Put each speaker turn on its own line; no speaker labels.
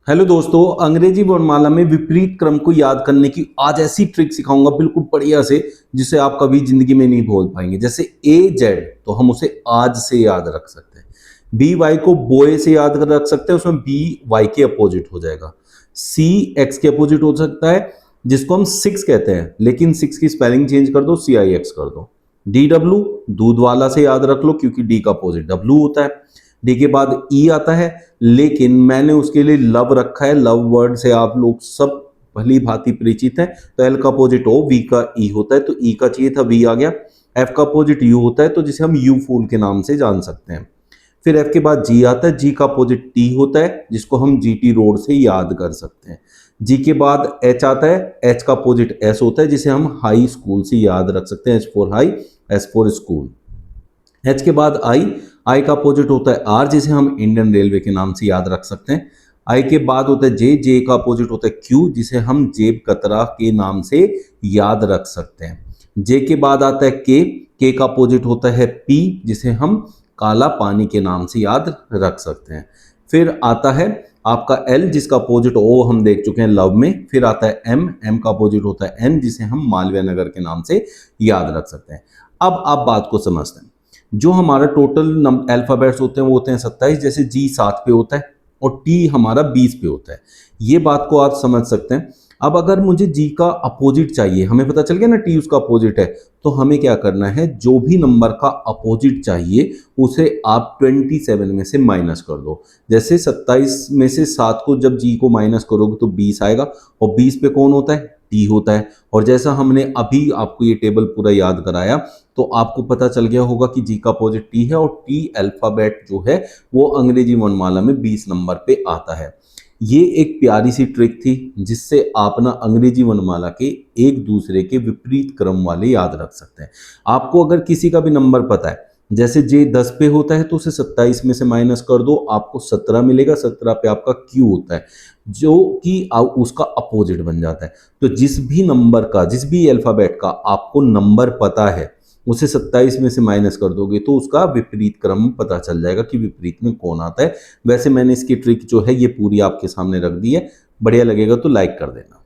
Hello दोस्तों, अंग्रेजी वर्णमाला में विपरीत क्रम को याद करने की आज ऐसी ट्रिक सिखाऊंगा बिल्कुल बढ़िया से, जिसे आप कभी जिंदगी में नहीं भूल पाएंगे। जैसे ए जेड तो हम उसे आज से याद रख सकते हैं। बी वाई को बोए से याद रख सकते हैं, उसमें बी वाई के अपोजिट हो जाएगा। सी एक्स के अपोजिट हो सकता है, जिसको हम सिक्स कहते हैं, लेकिन सिक्स की स्पेलिंग चेंज कर दो, सी आई एक्स कर दो। डी डब्ल्यू दूध वाला से याद रख लो, क्योंकि डी का अपोजिट डब्ल्यू होता है। डी के बाद ई आता है, लेकिन मैंने उसके लिए लव रखा है। लव वर्ड से आप लोग सब भली भांति परिचित हैं। तो एल का अपोजिट ओ, वी का ई होता है, तो ई का चाहिए था, वी आ गया। एफ का अपोजिट यू होता है, तो जिसे हम यू फूल के नाम से जान सकते हैं। फिर एफ के बाद जी आता है, जी का अपोजिट टी होता है, जिसको हम जी टी रोड से याद कर सकते हैं। जी के बाद एच आता है, एच का अपोजिट एस होता है, जिसे हम हाई स्कूल से याद रख सकते हैं। H for high, S for school. H के बाद आई, आई का अपोजिट होता है आर, जिसे हम इंडियन रेलवे के नाम से याद रख सकते हैं। आई के बाद होता है जे, जे का अपोजिट होता है क्यू, जिसे हम जेब कतरा के नाम से याद रख सकते हैं। जे के बाद आता है के का अपोजिट होता है पी, जिसे हम काला पानी के नाम से याद रख सकते हैं। फिर आता है आपका एल, जिसका अपोजिट ओ हम देख चुके हैं लव में। फिर आता है एम, एम का अपोजिट होता है एन, जिसे हम मालवीय नगर के नाम से याद रख सकते हैं। अब आप बात को समझते हैं। जो हमारा टोटल अल्फाबेट्स होते हैं वो होते हैं 27। जैसे जी 7 पे होता है और टी हमारा 20 पे होता है। ये बात को आप समझ सकते हैं। अब अगर मुझे जी का अपोजिट चाहिए, हमें पता चल गया ना टी उसका अपोजिट है, तो हमें क्या करना है, जो भी नंबर का अपोजिट चाहिए उसे आप 27 में से माइनस कर दो। जैसे 27 में से 7 को जब जी को माइनस करोगे तो 20 आएगा, और 20 पे कौन होता है, टी होता है। और जैसा हमने अभी आपको ये टेबल पूरा याद कराया, तो आपको पता चल गया होगा कि जी का अपोजिट टी है, और टी अल्फाबेट जो है वो अंग्रेजी वर्णमाला में 20 नंबर पे आता है। ये एक प्यारी सी ट्रिक थी, जिससे आप ना अंग्रेजी वर्णमाला के एक दूसरे के विपरीत क्रम वाले याद रख सकते हैं। आपको अगर किसी का भी नंबर पता है, जैसे जे 10 पे होता है, तो उसे 27 में से माइनस कर दो, आपको 17 मिलेगा। 17 पे आपका क्यू होता है, जो कि उसका अपोजिट बन जाता है। तो जिस भी नंबर का, जिस भी अल्फाबेट का आपको नंबर पता है, उसे 27 में से माइनस कर दोगे तो उसका विपरीत क्रम पता चल जाएगा कि विपरीत में कौन आता है। वैसे मैंने इसकी ट्रिक जो है ये पूरी आपके सामने रख दी है। बढ़िया लगेगा तो लाइक कर देना।